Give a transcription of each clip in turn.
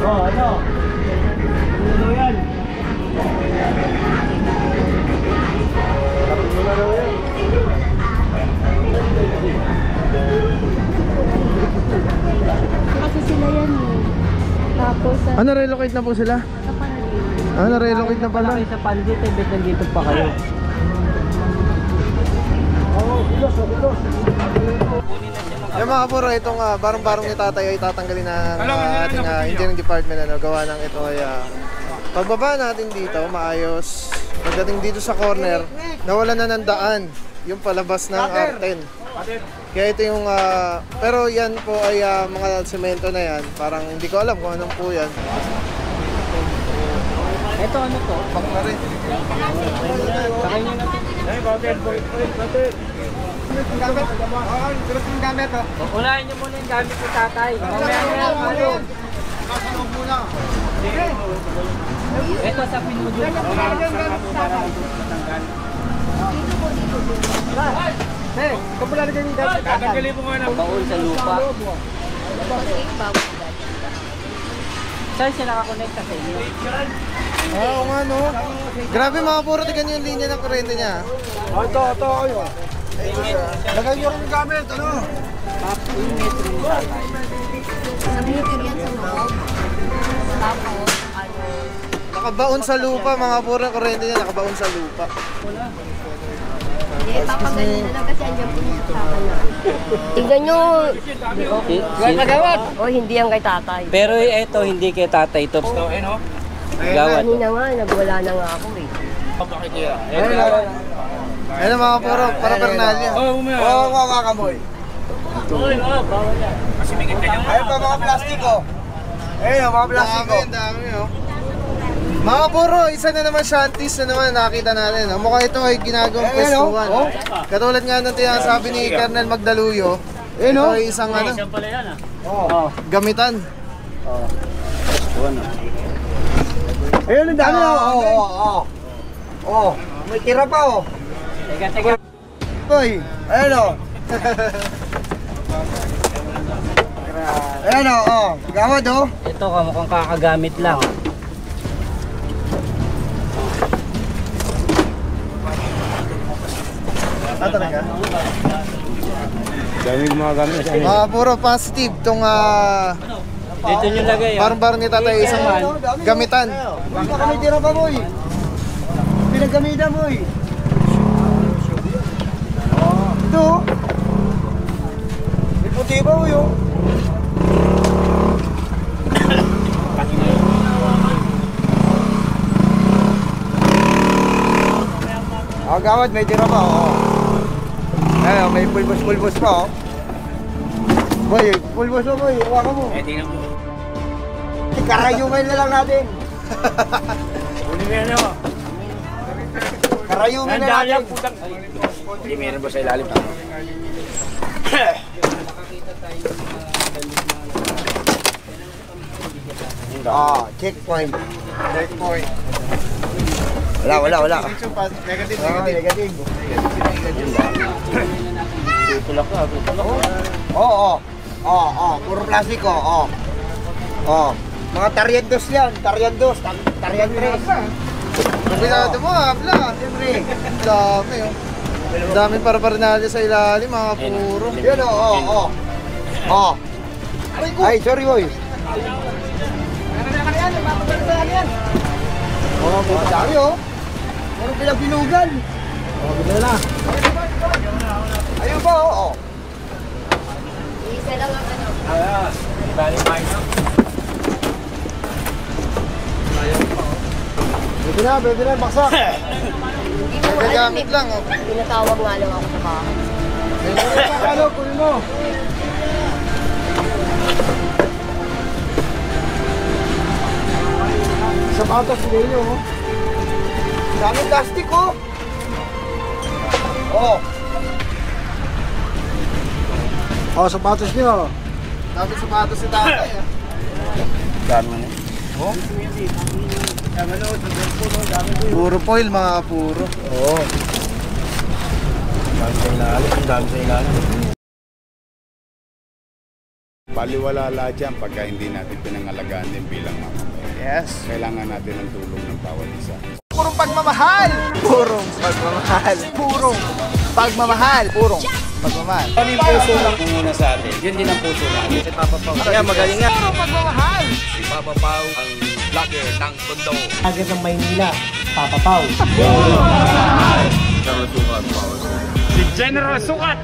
Oh, ano? Ano yan? Kasi sila yan eh. Tapos Ano, relocate na po sila? sa Panagin. Ah, na-relocate na pala. Kayo sa Pandit, eh, bet nandito pa kayo. Yung mga puro, itong barong-barong ni tatay ay tatanggalin ng ating engineering department. Ano, gawa ng ito ay pagbaba natin dito, maayos. Pagdating dito sa corner, nawala na ng daan yung palabas ng R10. Kaya ito yung, pero yan po ay mga semento na yan. Parang hindi ko alam kung anong po yan. Ito ano to? Bak na rin. Sakay nyo na. Ay, bakit? Gamit. Unahin nyo muna yung gamit ni tatay. Mamaya na yan. Ano? Kasanong muna. Ito sa pinudyo. Hey, kapula na ganyan dati. Tatanggalin mo nga na. Baul sa lupa. Saan siya nakakonect sa inyo? Oo nga no. Grabe mga puro, tignan nyo yung linya ng kurente niya. Ito, ayun. Lagay nyo rin yung gamit, ano? Yung metro ni tatay. Nag-meter yan sa loob. Tapos, ano, Nakabaon sa lupa mga puro, yung kurente niya nakabaon sa lupa. hindi, papagaling na lang kasi andyan po yung sa kanya. Tingnan nyo. O, hindi yan kay tatay. Pero ito hindi kay tatay to. Gawat. Kanina nga, nagwala na nga ako eh. Ayun mga puro, para Bernalya. Oo, makakamoy. Ayun pa mga plastiko. Ayun, mga plastiko. Dami oh. Mga puro, isa na naman shanties na naman nakita natin. Ang mukha ito ay ginagawang pwestuhan. Katulad nga ng tinasabi ni Colonel Magdaluyo, ito ay isang ano, gamitan. Ayun, ang dami. Oo. May tira pa, oh. Teka. Boy, ayun, oh. Ayun, oh. Gawad, oh. Ito mukhang kakagamit lang. Talaga? Daming mga gamit. Mga puro positive tong Dito nyo lagay. barang-barang ni tatay isang gamitan. Baka may tira pa, boy. Pinagamitan, boy. Ito, oh. May puti ba, boy, oh. Gawad, may tira pa, oh. Ayun, may pulbos pa, oh. Boy, pulbos mo, boy. Hawakan mo. Tingnan mo. Karayumin na lang natin. Uli mo yan o. Karayumin na natin. Hindi meron ba sa ilalim? Checkpoint. Checkpoint. Wala. Negative. Negative. Tutulak ka. Oo. Puro plastic, oo. Mga taryandos yan. Taryandos. Taryantres. Kabinado mo, habla. Siyempre. Dami oh. Daming para-parinalya sa ilalim, mga puro. Yun, oo. Ay, sorry, boy. Mga dami, oh. Puro pinagbilugan. Bigla na. Ayun ba, oo. Isa lang ang ano. Pwede na, baksak. Hindi mo alam Gagamit lang oh. Pinatawag nga lang ako sa bahay. Ano, kunin mo. Sapatos ninyo, oh. Daming plastic, oh. Sapatos niyo. Dami sapatos si tatay ah. Dami na. Oh? Puro foil, mga puro. Oo. Dami sa ilalim. Baliwala lahat yan pagka hindi natin pinangalagaan din bilang mamamayan. Yes. Kailangan natin ng tulong ng bawat isa. Purong pagmamahal! Purong pagmamahal! Purong pagmamahal! Purong pagmamahal! Ano yung puso ng muna sa atin? Yun din ang puso natin. Si Papa Pao. Kaya magaling nga. Purong pagmamahal! Si Papa Pao ang vlogger ng Tondo. Agad ng Maynila, Papa Pao. Si General Sukat!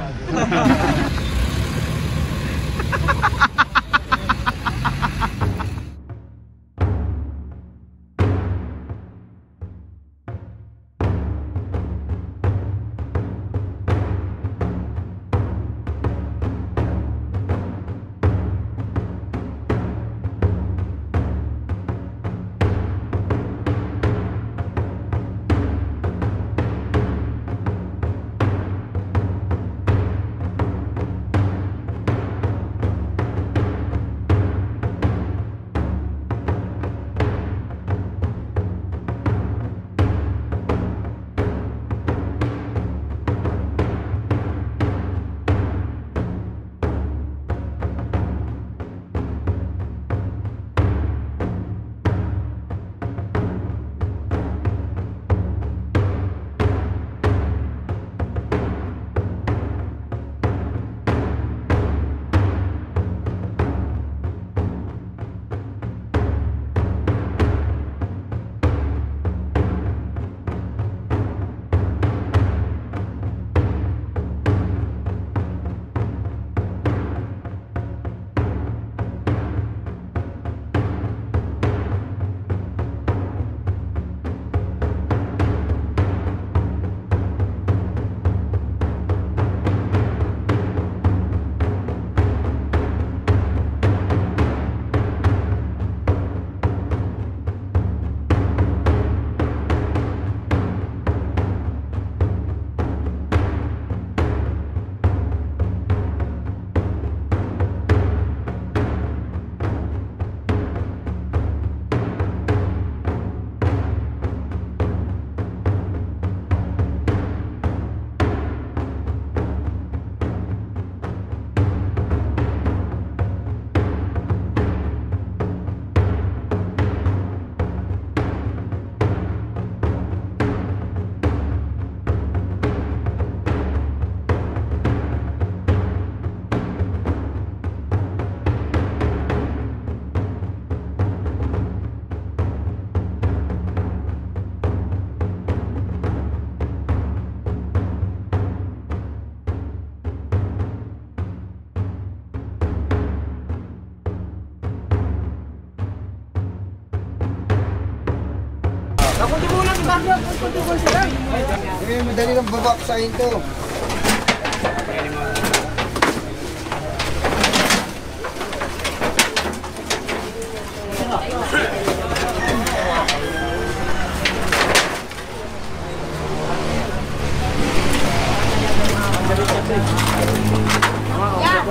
Madali lang babaksahin to.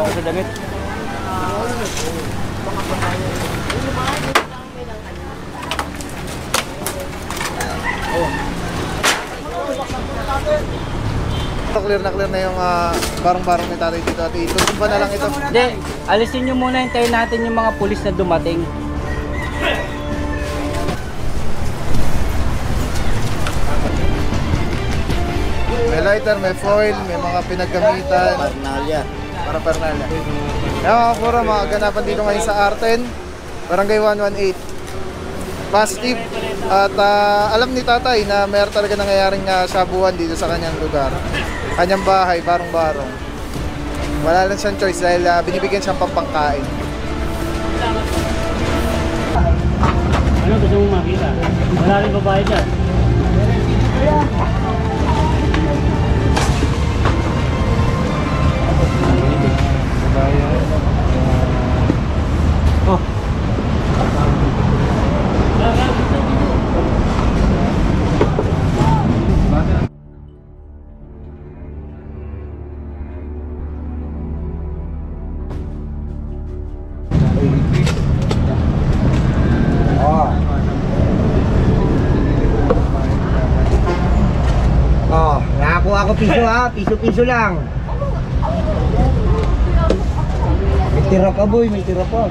Sa damit. Clear na yung barong-barong ni tatay dito at itutumba na lang ito. Hindi, alisin nyo muna, hintayin natin yung mga pulis na dumating. May lighter, may foil, may mga pinaggamitan. Para pernalya. Kaya mga kapura, mga ganapan dito ngayon sa Arten, Barangay 118. Positive. At alam ni tatay na mayroon talaga nangyayaring sabuan dito sa kanyang lugar. Kanyang bahay, barong-barong. Wala lang siyang choice dahil binibigyan siyang pampangkain. Ano gusto mong makita? Wala rin babae dyan. Oh. Oh, nakakuha ko piso ha, piso-piso lang. Tira pa boy, may tira pa.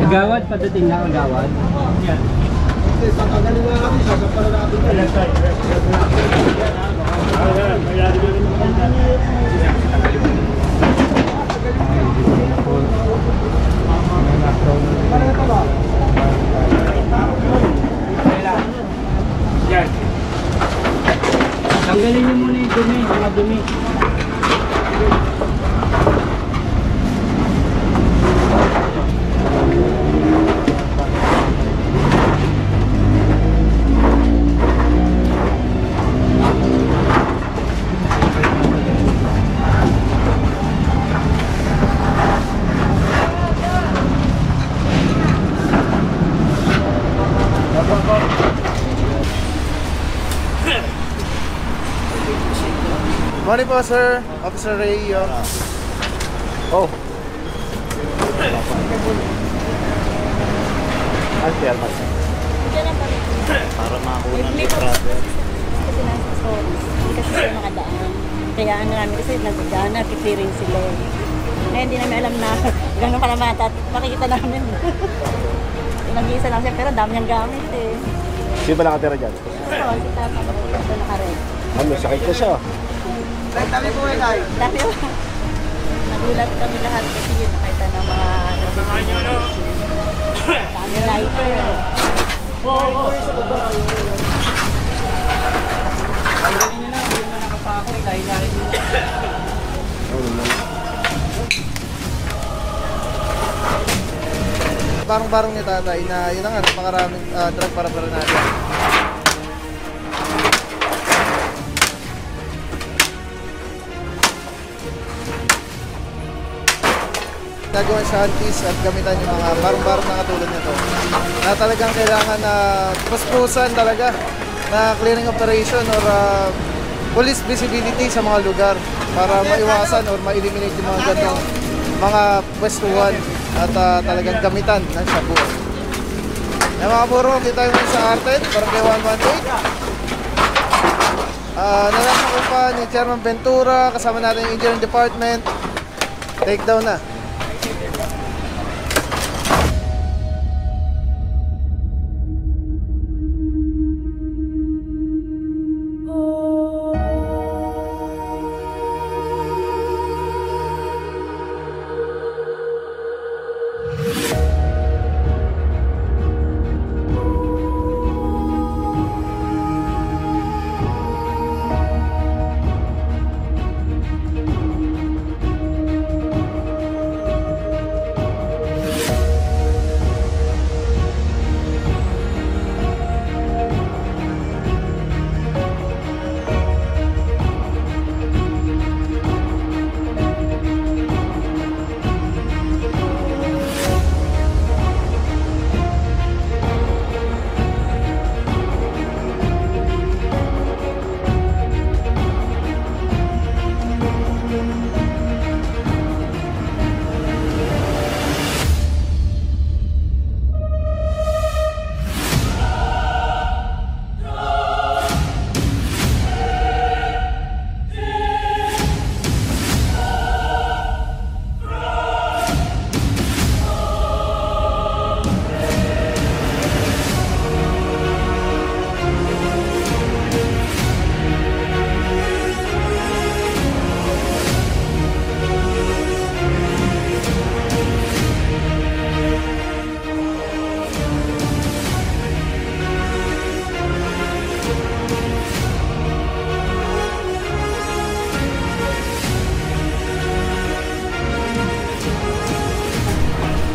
Agawad, padating na agawad. Yan. Yan. Tanggalin niyo muna yung dumi, mga dumi. Morning po, sir. Officer Ray. Oh. Para makuha ng travel. Kasi nasa stories. Hindi kasi sila makadaan. Kaya ano namin kasi nagdaan na, kikirin sila. Kaya hindi namin alam na gano'n pala mata. Makikita namin. Nag-iisa lang siya pero dami niyang gamit eh. Sino ba nakatira dyan? Oo, si Tata. Ito nakared. Ano, sakit ko siya. Dami po eh, Tay. Dami po. Nagulat kami lahat kasi yun nakita ng mga dami lighter. Tanggalin niyo na, hindi na nakapako, dahil-dahil niyo. Barong-barong ni tatay na yun na nga, napakaraming drug para natin. Nagawin sa antis at gamitan yung mga barong-barong na katulad nito na talagang kailangan na puspusan talaga na clearing operation or police visibility sa mga lugar para maiwasan or ma-eliminate yung mga ganong mga pwestuhan at talagang gamitan ng shabu. Yung mga buro, kita yung sa Arten, Barangay 118. Nalaman ko pa ni Chairman Ventura, kasama natin yung Engineering Department. Take down na.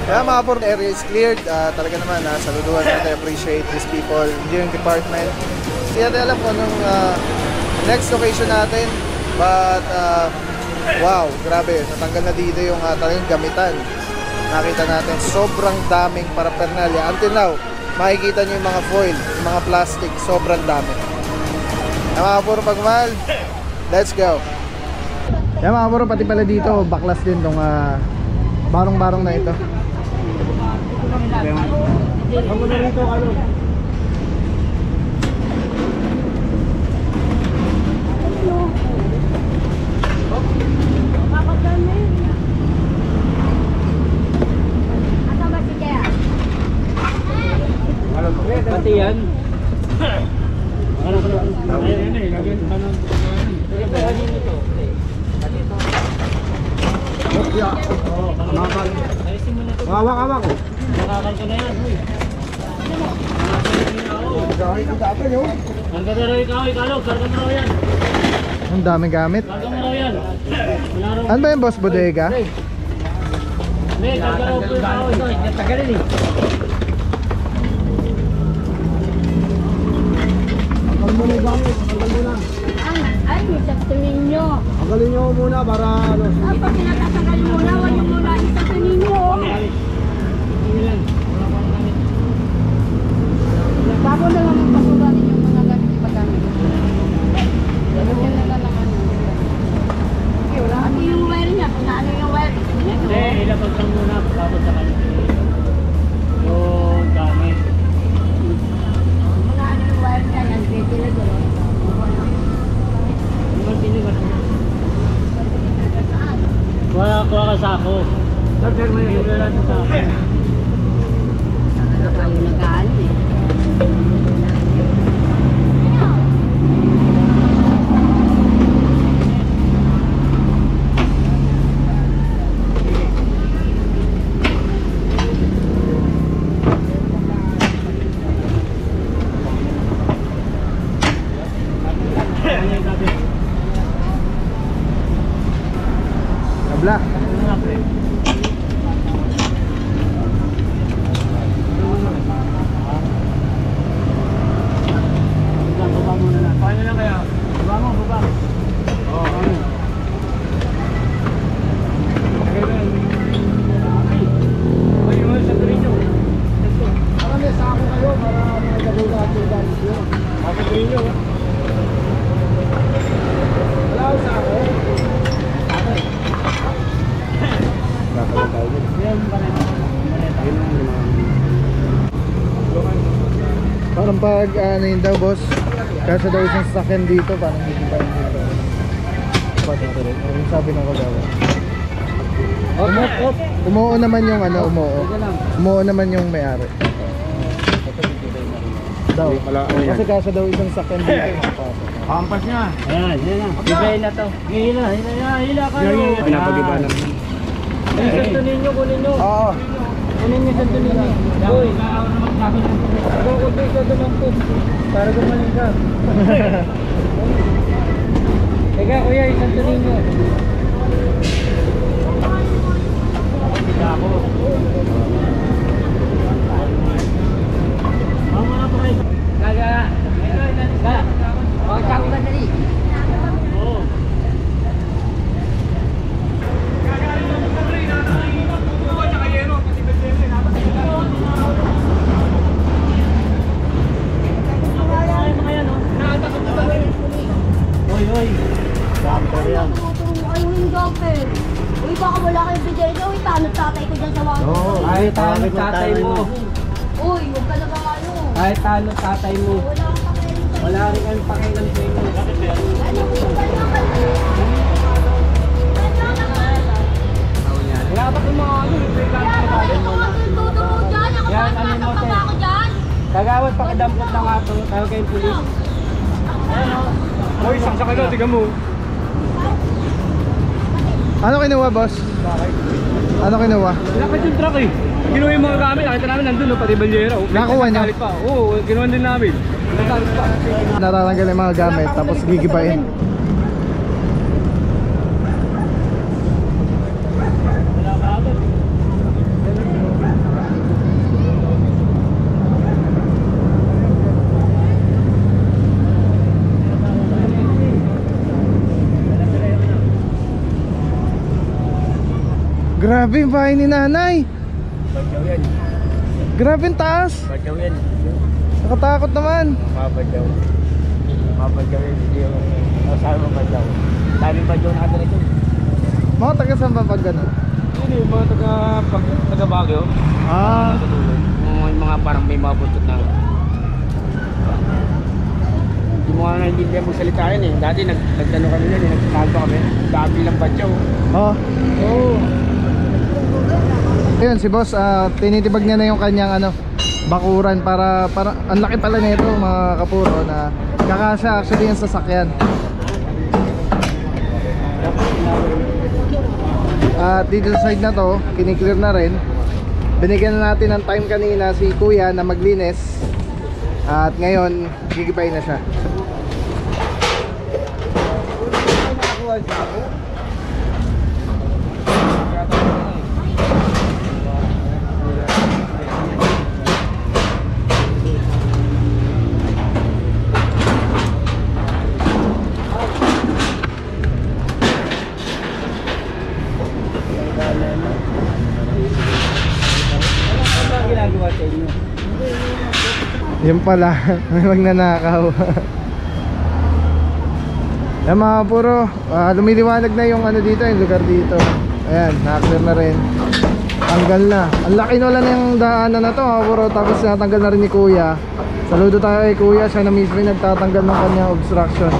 Kaya mga port area is cleared. Talaga naman, saluduhan natin. Appreciate these people, engineering department. Hindi natin alam kung anong next location natin. But, wow, grabe. Natanggal na dito yung talagang gamitan. Nakita natin, sobrang daming paraphernalia. Until now, makikita nyo yung mga foil, yung mga plastic. Sobrang dami. Kaya mga puro pagmahal, let's go. Kaya mga puro, pati pala dito, baklas din tong barong-barong na ito. Ako na rito, ano? Pati yan. Ayun eh, lagyan pa ng... Hawak-hawak ko. Nakakal ko na yan. Ang ganda raw ikaw, ikalog. Karga mo raw yan. Ang daming gamit. Karga mo raw yan. Ano ba yung boss, bodega? May, karga raw po ikaw. Tagalin eh. Ay, may saktunin nyo. Tanggalin nyo muna para ano. Pag pinatatagal muna, wala muna isaktunin nyo. Bago na lang magpasulanin yung mga gamit ipagamit. Ganyan na lang ano. Ano yung wire niya? Kung ano yung wire? Hindi, ilapag lang muna tapos sa kanya. Yung gamit. Mga ano yung wire niya? Yan, pwede na doon. Kuha ka sa ako. Dagdag mo yung lang sa akin. Ano tayo nag-ano eh. Abla. Baba muna na. Paano lang kaya? Baba mo, baba. Oo, ano? Ay, yung sa Trino. Marami sa ako kayo para magagawin lahat yung gamit nyo. Sa Trino. Wala ko sa ako. Parang pag ano yun daw boss, kasi daw isang sasakyan dito, parang hindi pa yun dito. Ano sabi ng kagawa? Umuo naman yung ano, umuo naman yung may-ari. Daw. Kasi kasi daw isang sasakyan dito. Hampas niya. Ayan, yan na. Ibay na to. Hila kayo. Pinapagiba na. Yung santo ninyo, kunin nyo. Oo. Kunin nyo santo ninyo. Uy, kukunti ka doon po. Para gumaling ka. Teka kuya, yung santo ninyo. Ako. Mama na pa kayo. Gaga. Pagkako na dali. Oo. Hoy. Damper yan. Ay, yung damper. Uy, baka wala kayong bigay na. Uy, tanong tatay ko dyan sa wako. Ay, tanong tatay mo. Uy, huwag ka na ba ano? Ay, tanong tatay mo. Wala kang pakialam. Wala rin kami pakialam sa inyo. Ano ko yung kanya Wala ba kung mga ano? Ito nga yung todo mo dyan. Ako Yan, pa, ano mo, tatakpa te? ba ako dyan? Kagawad pakidampot na nga ito. Tawag kayong pulis. Hoy, isang sa kalo, tiga mo. Ano kinuha boss? Ano kinuha? Lapit yung truck eh. Kinuha yung mga gamit. Nakita namin nandun, pati balyera. Nakuha niyo? Oo, kinuha din namin. Nagkalit pa. Natatanggal yung mga gamit tapos gigibain. Grabe yung bahay ni nanay. Badyaw yan. Grabe yung taas. Badyaw yan. Nakatakot naman. Mabadyaw. Mabadyaw yan. Hindi yung sabi mo badyaw. Sabi badyaw na ito. Mga taga saan ba pag gano'n? Yun yung mga taga Baguio. Ah, Mga parang may mga buntot na. Hindi mo nga naintindihan magsalita yun eh. Dati nagtano kami yan eh. Nagtago kami. Dami lang badyaw. oh. Oo. Ayun si boss, tinitibag niya na yung kanyang ano, bakuran para ang laki pala nito mga kapuro na kakasya actually yung sasakyan. At dito sa side na to, kiniklear na rin. Binigyan na natin ng time kanina si kuya na maglinis. At ngayon, gigipay na siya. Yun pala, may magnanakaw. Ayan mga puro, lumiliwanag na yung ano dito, yung lugar dito. Ayan, nakaklear na rin. Tanggal na. Ang laki wala na yung daanan na to mga puro. Tapos natanggal na rin ni kuya. Saludo tayo kay kuya, siya na mismo yung nagtatanggal ng kanyang obstruction.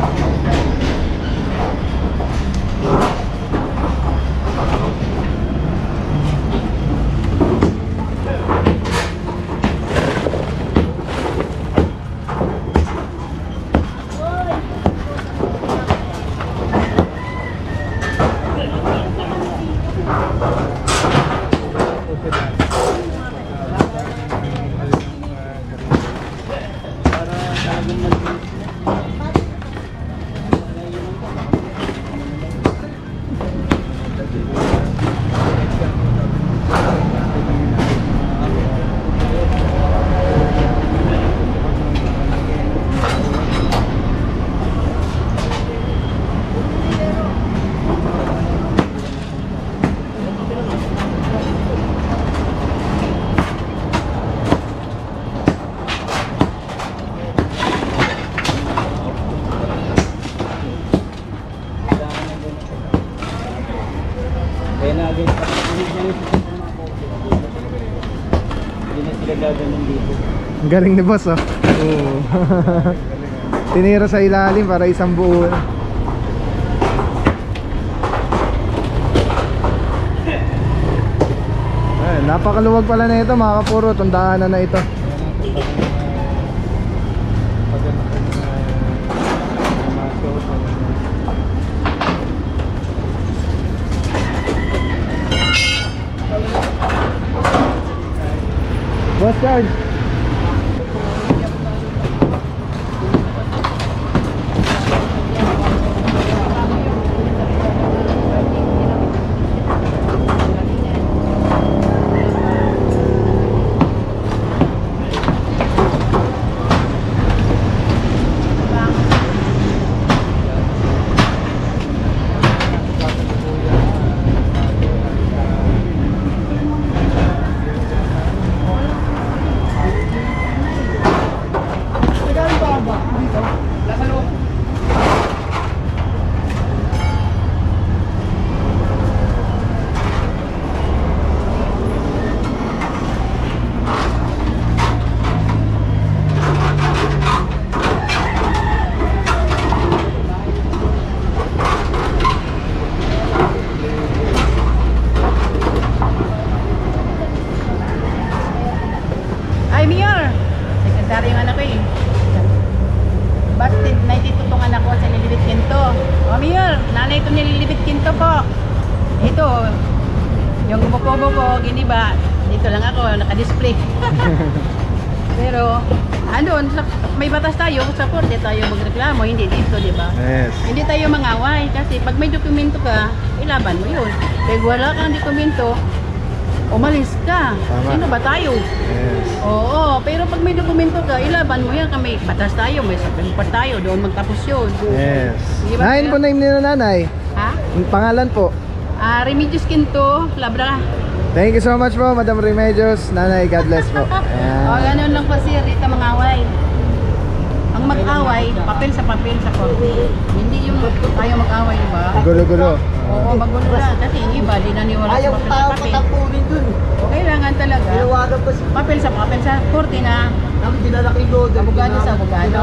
Ang galing ni boss, oh. Tinira sa ilalim para isang buo. Ay, napakaluwag pala na ito mga kapuro. Tandaanan na ito. Boss Charge. Giniba, dito lang ako naka-display. Pero andun, may batas tayo sa korte tayo magreklamo, hindi dito, di ba? Yes. Hindi tayo mangaway kasi pag may dokumento ka, ilaban mo yun. Pag wala kang dokumento, umalis ka. Tama. Sino ba tayo? Yes. Oo, pero pag may dokumento ka, ilaban mo yan. May batas tayo, may Supreme Court tayo, doon magtapos yun. Yes. Di ba, Nahin po name nila nanay. Ha? Ang pangalan po. Remedios Quinto, Labra. Thank you so much po, Madam Remedios. Nanay, God bless po. Ayan. O, ganun lang po sir, dito mangaway. Ang mag-away, papel sa korte. Hindi yung tayo mag-away, ba? Gulo-gulo. Oo, magulo na. Kasi yung iba, di naniwala sa papel sa papel. Kailangan talaga, papel sa korte na abogado sa abogado.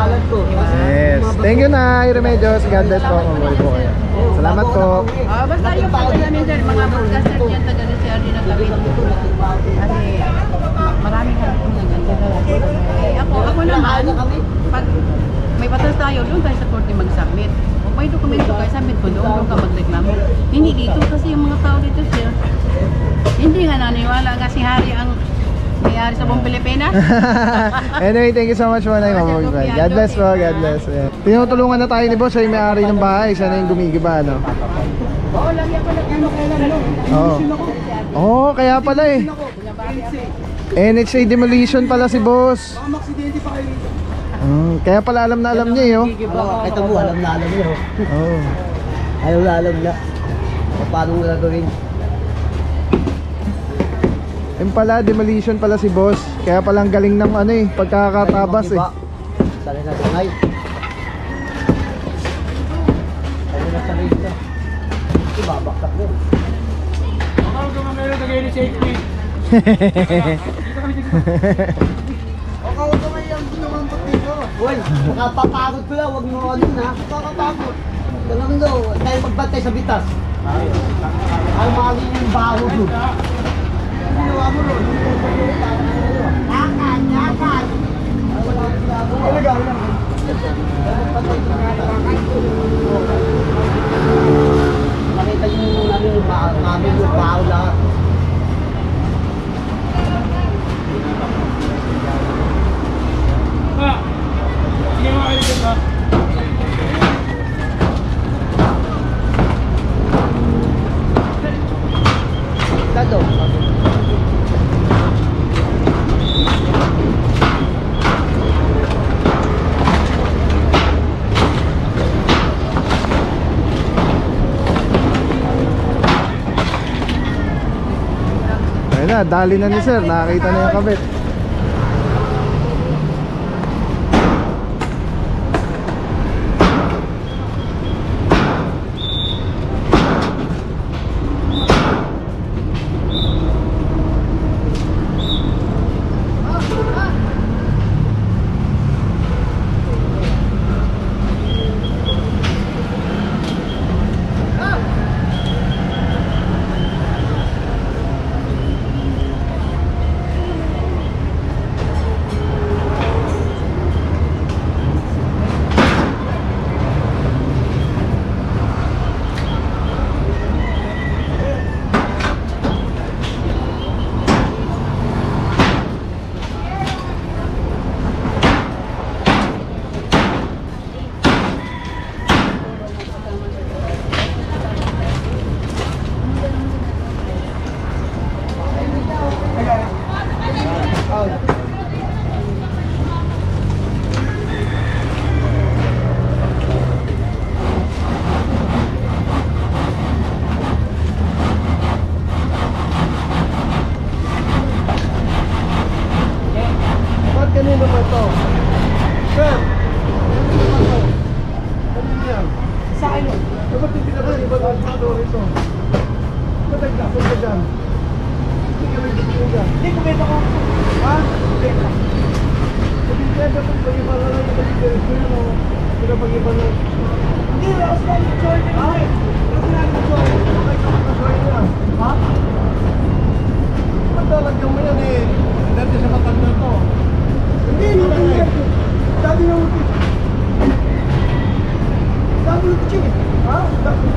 Yes. Thank you, Nay Remedios. God bless po. Mabuhay po kayo. Salamat po. Basta yung papel namin sir, mga broadcaster dyan, taga-reserve din ang gawin. Kasi maraming hapon na ganyan. tayo, doon tayo sa korte mag-submit. Kung may dokumento kayo, submit ko doon ka magreklamo. Hindi dito kasi yung mga tao dito, sir. Hindi nga naniwala kasi hari ang may-ari sa buong Pilipinas. Anyway, thank you so much po, Nay. God bless po, God bless. Yeah. Tinutulungan na tayo ni boss, ay may-ari ng bahay. Siya na yung gumigiba, no? Oo, lagi ako nagkailan. Oo. Oo, kaya pala eh. NHA demolition pala si boss. Kaya pala alam na alam niya eh, oh. Ito mo, alam na niya. Oo. Alam na. Paano mo gagawin? Yung pala, demolition pala si boss. Kaya pala ang galing ng ano eh, pagkakatabas eh. Sali na sanay. Sali na sanay ito. Ibabaktak mo. Ako ka mga meron nagay ni safety. Ako ka may yung tumambot dito. Uy, nakapapagod ko lang. Huwag mo ano na. Nakapapagod. Ganun daw. Tayo magbantay sa bitas. Ay, magiging yung baho doon. Ginawa mo ron. Yakan, yakan. Makita yung mami yung baho lahat. Sige mga kaibigan ba? Dado. Ayun na, dali na ni sir. Nakakita na yung kabit. Kanino ba ito? Sir! Kanino ba ito? Kanino yan? Sa akin yun. Dapat hindi na ba iba na ito ito? Matagla, punta dyan. Hindi ka nagdito dyan. Hindi, kumita ko. Ha? Kumita. Sabi niya, dapat pag-iba na lang yung pag-iba mo. Pinapag-iba na. Hindi, lakas na yung joy niya. Ha? Lakas na yung joy. Bakit ka makasoy niya? Ha? Magdalagyan mo yan eh. Dati sa matanda to. Hindi, hindi. Dati na mo. Dati na mo. Ha? Dati.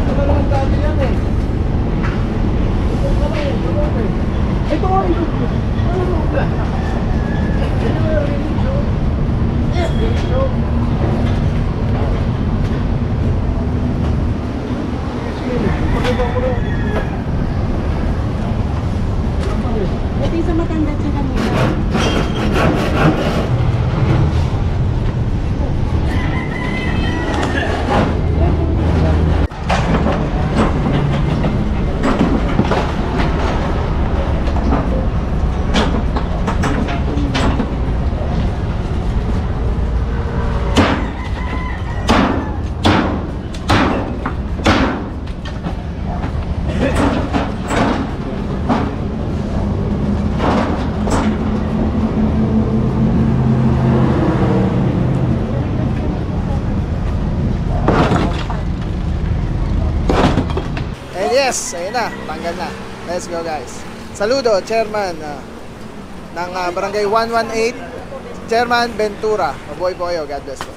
Ito naman dati yan eh. Ito nga ito. Ano mo? Yes, ayun na, tanggal na. Let's go guys. Saludo, Chairman ng Barangay 118, Chairman Ventura. Mabuhay po kayo, God bless po.